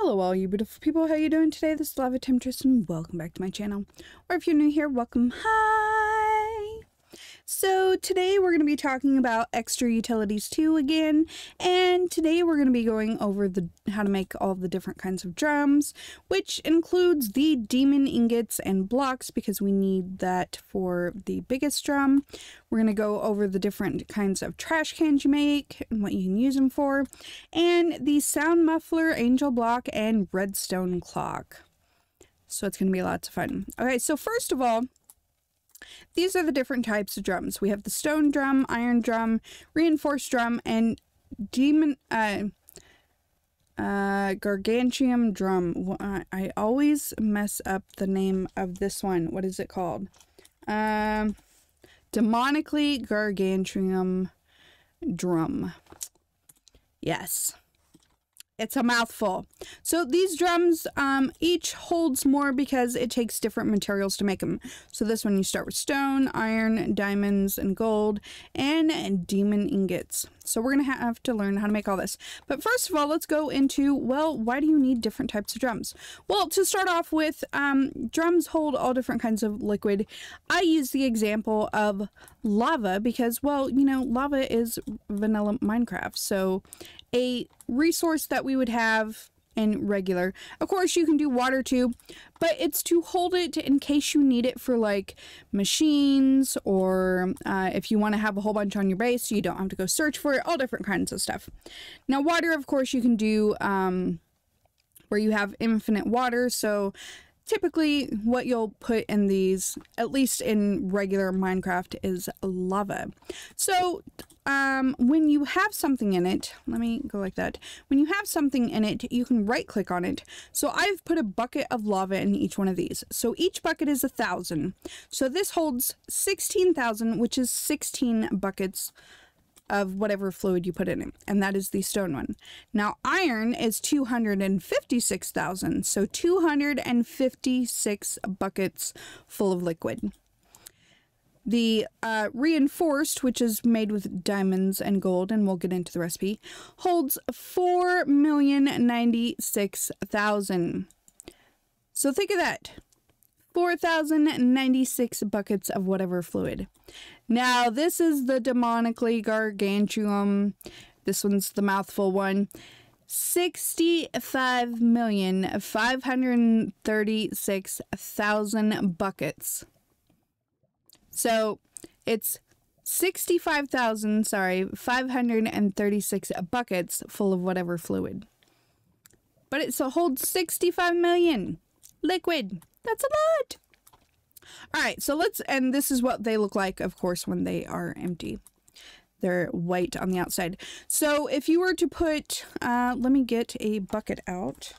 Hello all you beautiful people, how you doing today? This is Lava Temptress and welcome back to my channel. Or if you're new here, welcome. Hi! So today we're going to be talking about extra utilities 2 again, and today we're going to be going over how to make all the different kinds of drums, which includes the demon ingots and blocks because we need that for the biggest drum. We're going to go over the different kinds of trash cans you make and what you can use them for, and the sound muffler, angel block, and redstone clock. So it's going to be lots of fun. Okay, so first of all, these are the different types of drums. We have the stone drum, iron drum, reinforced drum, and Gargantuan Drum. I always mess up the name of this one. What is it called? Demonically Gargantuan Drum. Yes. It's a mouthful. So these drums each holds more because it takes different materials to make them. So this one you start with stone, iron, diamonds, and gold, and demon ingots. So we're going to have to learn how to make all this. But first of all, let's go into, well, why do you need different types of drums? Well, to start off with, drums hold all different kinds of liquid. I use the example of lava because, well, you know, lava is vanilla Minecraft. So a resource that we would have in regular. Of course, you can do water too, but it's to hold it in case you need it for like machines or if you want to have a whole bunch on your base so you don't have to go search for it, all different kinds of stuff. Now, water, of course, you can do where you have infinite water. So typically what you'll put in these, at least in regular Minecraft, is lava. So when you have something in it, let me go like that. When you have something in it, you can right click on it. So I've put a bucket of lava in each one of these. So each bucket is 1,000. So this holds 16,000, which is 16 buckets of whatever fluid you put in it, and that is the stone one. Now iron is 256,000, so 256 buckets full of liquid. The reinforced, which is made with diamonds and gold, and we'll get into the recipe, holds 4,096,000. So think of that. 4,096 buckets of whatever fluid. Now, this is the Demonically Gargantuan. This one's the mouthful one. 65,536,000 buckets. So it's 536 buckets full of whatever fluid. But it holds 65 million liquid. That's a lot. All right, so and this is what they look like, of course, when they are empty. They're white on the outside. So if you were to put, let me get a bucket out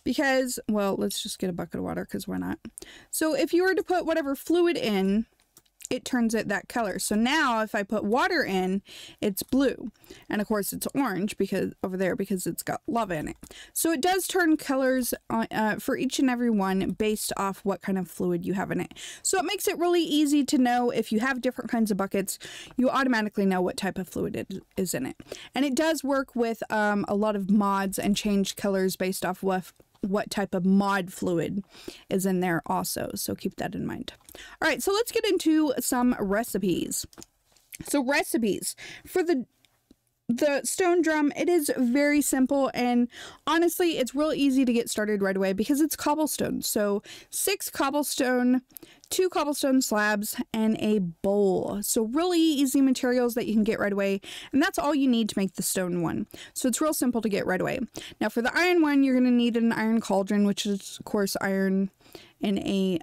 because, well, let's just get a bucket of water because why not? So if you were to put whatever fluid in, it turns it that color. So now if I put water in, it's blue. And of course it's orange because over there because it's got lava in it. So it does turn colors for each and every one based off what kind of fluid you have in it. So it makes it really easy to know if you have different kinds of buckets, you automatically know what type of fluid it is in it. And it does work with a lot of mods and change colors based off what type of mod fluid is in there also, so keep that in mind. All right, so let's get into some recipes. So recipes for the stone drum, it is very simple, and honestly it's real easy to get started right away because it's cobblestone. So 6 cobblestone, 2 cobblestone slabs, and a bowl. So really easy materials that you can get right away, and that's all you need to make the stone one. So it's real simple to get right away. Now for the iron one, you're going to need an iron cauldron, which is of course iron in a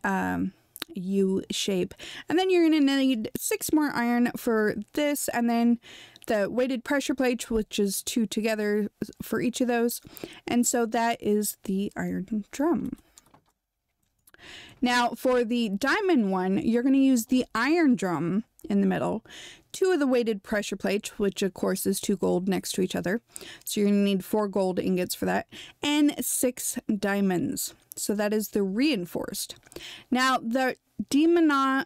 U shape, and then you're going to need 6 more iron for this, and then the weighted pressure plate, which is 2 together for each of those. And so that is the iron drum. Now for the diamond one, you're going to use the iron drum in the middle, 2 of the weighted pressure plates, which of course is 2 gold next to each other. So you're going to need 4 gold ingots for that, and 6 diamonds. So that is the reinforced. Now the Demonically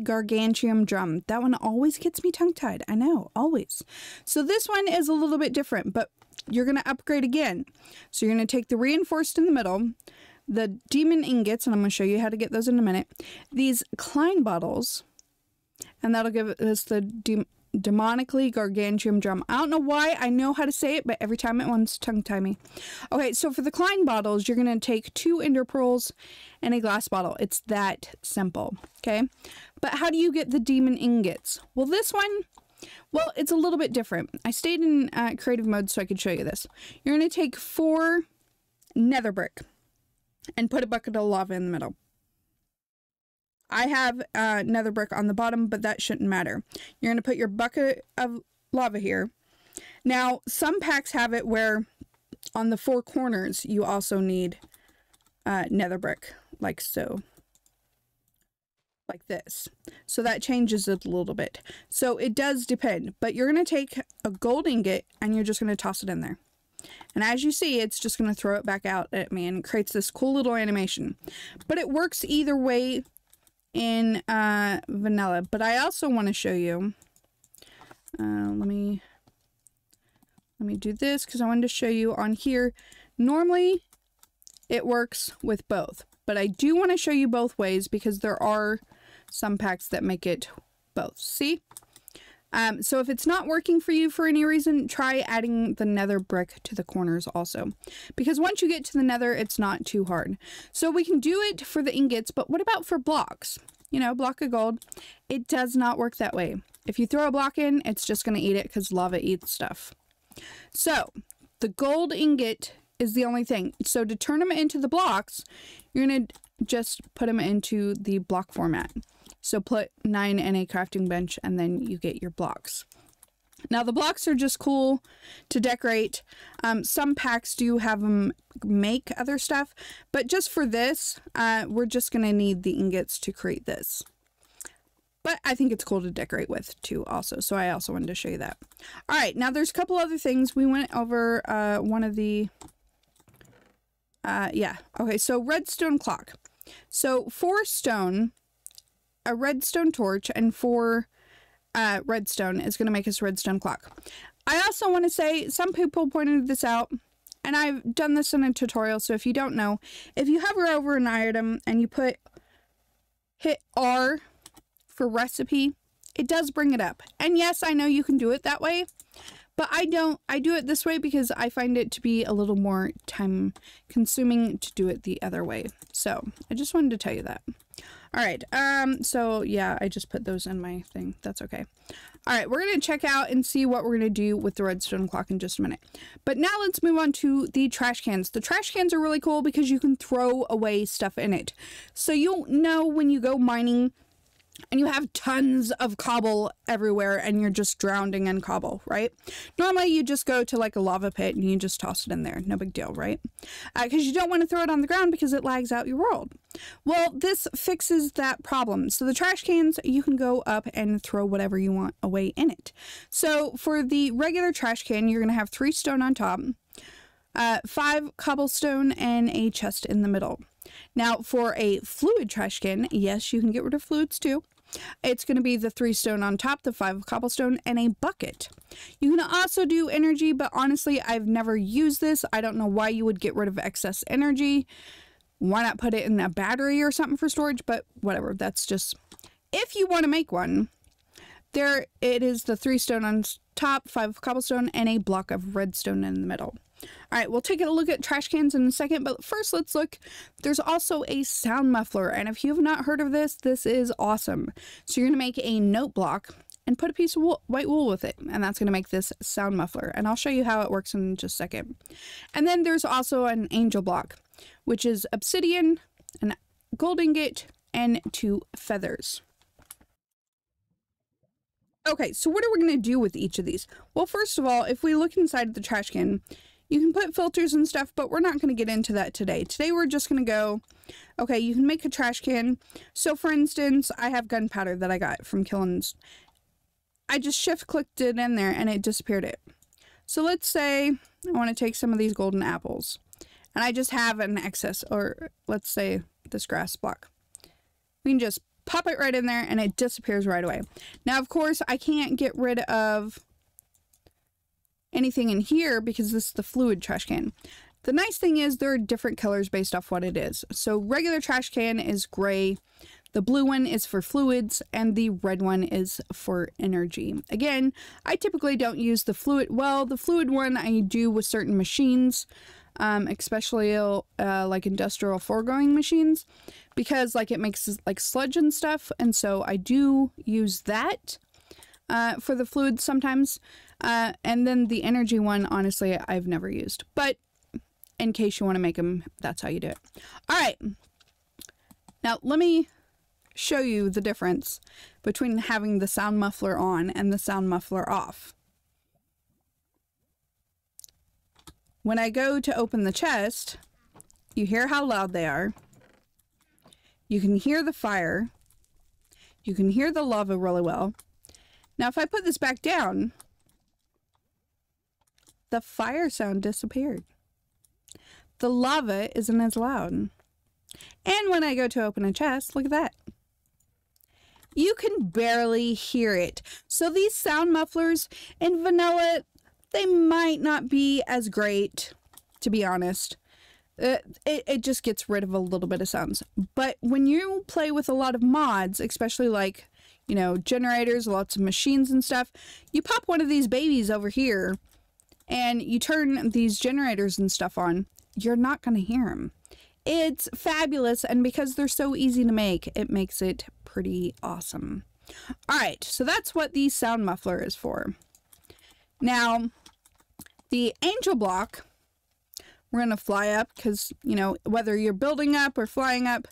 Gargantuan Drum. That one always gets me tongue-tied. I know, always. So this one is a little bit different, but you're going to upgrade again. So you're going to take the reinforced in the middle, the demon ingots, and I'm going to show you how to get those in a minute, these Klein bottles, and that'll give us the Demonically Gargantuan Drum. I don't know why I know how to say it, but every time it wants to tongue tie me. Okay, so for the Klein bottles, you're going to take 2 ender pearls and a glass bottle. It's that simple, okay? But how do you get the demon ingots? Well, this one, well, it's a little bit different. I stayed in creative mode so I could show you this. You're going to take 4 nether brick and put a bucket of lava in the middle. I have nether brick on the bottom, but that shouldn't matter. You're going to put your bucket of lava here. Now, some packs have it where on the 4 corners, you also need nether brick, like so. Like this. So that changes it a little bit. So it does depend, but you're going to take a gold ingot and you're just going to toss it in there. And as you see, it's just going to throw it back out at me and creates this cool little animation. But it works either way in vanilla. But I also want to show you, let me do this because I wanted to show you on here. Normally it works with both, but I do want to show you both ways because there are some packs that make it both. See? So if it's not working for you for any reason, try adding the nether brick to the corners also. Because once you get to the nether, it's not too hard. So we can do it for the ingots, but what about for blocks? You know, block of gold. It does not work that way. If you throw a block in, it's just going to eat it because lava eats stuff. So the gold ingot is the only thing. So to turn them into the blocks, you're going to just put them into the block format. So put 9 in a crafting bench and then you get your blocks. Now the blocks are just cool to decorate. Some packs do have them make other stuff, but just for this, we're just going to need the ingots to create this. But I think it's cool to decorate with too also. So I also wanted to show you that. All right, now there's a couple other things. We went over one of the, yeah. Okay, so redstone clock. So 4 stone, a redstone torch, and 4 redstone is going to make us redstone clock. I also want to say, some people pointed this out, and I've done this in a tutorial, so if you don't know, if you hover over an item and you hit R for recipe, it does bring it up. And yes, I know you can do it that way, but I don't. I do it this way because I find it to be a little more time consuming to do it the other way. So I just wanted to tell you that. All right, so yeah, I just put those in my thing. That's okay. All right, we're going to check out and see what we're going to do with the redstone clock in just a minute. But now let's move on to the trash cans. The trash cans are really cool because you can throw away stuff in it. So you'll know when you go mining and you have tons of cobble everywhere and you're just drowning in cobble, right? Normally you just go to like a lava pit and you just toss it in there. No big deal, right? Because you don't want to throw it on the ground because it lags out your world. Well, this fixes that problem. So the trash cans, you can go up and throw whatever you want away in it. So for the regular trash can, you're going to have 3 stone on top, 5 cobblestone, and a chest in the middle. Now, for a fluid trash can, yes, you can get rid of fluids too. It's going to be the 3 stone on top, the 5 cobblestone, and a bucket. You can also do energy, but honestly, I've never used this. I don't know why you would get rid of excess energy. Why not put it in a battery or something for storage? But whatever, that's just... If you want to make one, there it is, the 3 stone on top, 5 cobblestone, and a block of redstone in the middle. All right, we'll take a look at trash cans in a second, but first let's look. There's also a sound muffler, and if you have not heard of this, this is awesome. So you're going to make a note block and put a piece of white wool with it, and that's going to make this sound muffler, and I'll show you how it works in just a second. And then there's also an angel block, which is obsidian, an gold ingot, and 2 feathers. Okay, so what are we going to do with each of these? Well, first of all, if we look inside the trash can, you can put filters and stuff, but we're not going to get into that today. Today we're just going to go, okay, you can make a trash can. So for instance, I have gunpowder that I got from Killins. I just shift-clicked it in there and it disappeared it. So let's say I want to take some of these golden apples and I just have an excess, or let's say this grass block. We can just pop it right in there and it disappears right away. Now, of course, I can't get rid of anything in here because this is the fluid trash can. The nice thing is there are different colors based off what it is. So regular trash can is gray, the blue one is for fluids, and the red one is for energy. Again, I typically don't use the fluid. Well, the fluid one I do with certain machines, especially like industrial foregoing machines, because like it makes like sludge and stuff, and so I do use that for the fluids sometimes. And then the energy one, honestly, I've never used, but in case you want to make them, that's how you do it. All right, now let me show you the difference between having the sound muffler on and the sound muffler off. When I go to open the chest, you hear how loud they are. You can hear the fire. You can hear the lava really well. Now, if I put this back down, the fire sound disappeared. The lava isn't as loud. And when I go to open a chest, look at that. You can barely hear it. So these sound mufflers in vanilla, they might not be as great, to be honest. It just gets rid of a little bit of sounds. But when you play with a lot of mods, especially like, you know, generators, lots of machines and stuff, you pop one of these babies over here and you turn these generators and stuff on, you're not going to hear them. It's fabulous, and because they're so easy to make, it makes it pretty awesome. All right, so that's what the sound muffler is for. Now, the angel block, we're going to fly up because, you know, whether you're building up or flying up,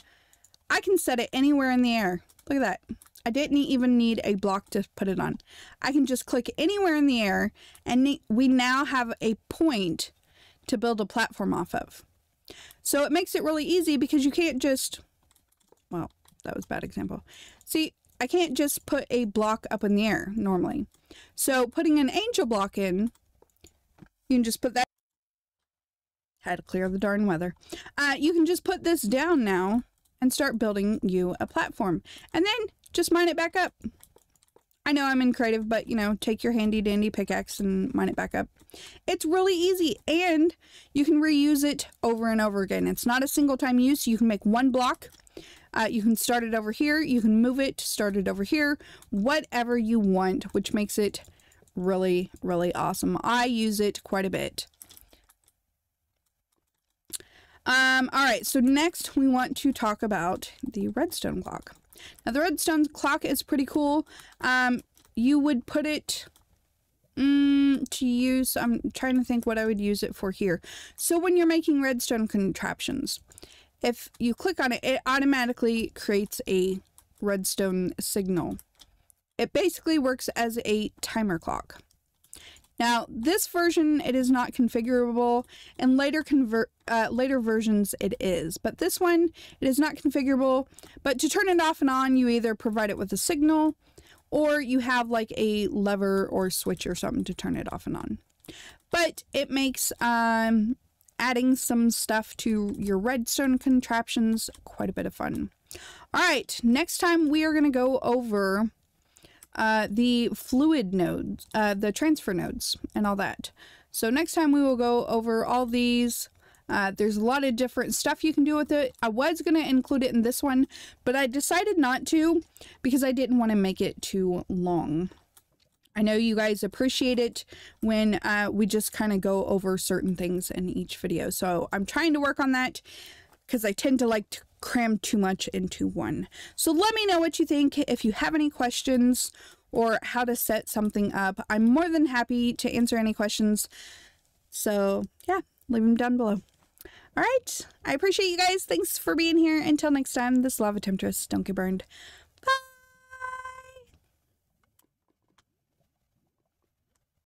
I can set it anywhere in the air. Look at that. I didn't even need a block to put it on. I can just click anywhere in the air, and we now have a point to build a platform off of. So it makes it really easy because you can't just, well, that was a bad example. See, I can't just put a block up in the air normally. So putting an angel block in, you can just put that, had to clear the darn weather. You can just put this down now and start building you a platform, and then just mine it back up. I know I'm in creative, but you know, take your handy dandy pickaxe and mine it back up. It's really easy, and you can reuse it over and over again. It's not a single time use. You can make one block. You can start it over here. You can move it, start it over here, whatever you want, which makes it really, really awesome. I use it quite a bit. All right, so next we want to talk about the redstone clock. Now the redstone clock is pretty cool. You would put it to use, I'm trying to think what I would use it for here. So when you're making redstone contraptions, if you click on it, it automatically creates a redstone signal. It basically works as a timer clock. Now, this version, it is not configurable, and later versions it is. But this one, it is not configurable. But to turn it off and on, you either provide it with a signal, or you have like a lever or switch or something to turn it off and on. But it makes adding some stuff to your redstone contraptions quite a bit of fun. All right, next time we are going to go over the fluid nodes, the transfer nodes and all that. So next time we will go over all these. There's a lot of different stuff you can do with it. I was going to include it in this one, but I decided not to because I didn't want to make it too long. I know you guys appreciate it when we just kind of go over certain things in each video. So I'm trying to work on that because I tend to like to cram too much into one. So let me know what you think. If you have any questions or how to set something up, I'm more than happy to answer any questions. So yeah, leave them down below. All right, I appreciate you guys. Thanks for being here. Until next time, this is Lava Temptress. Don't get burned.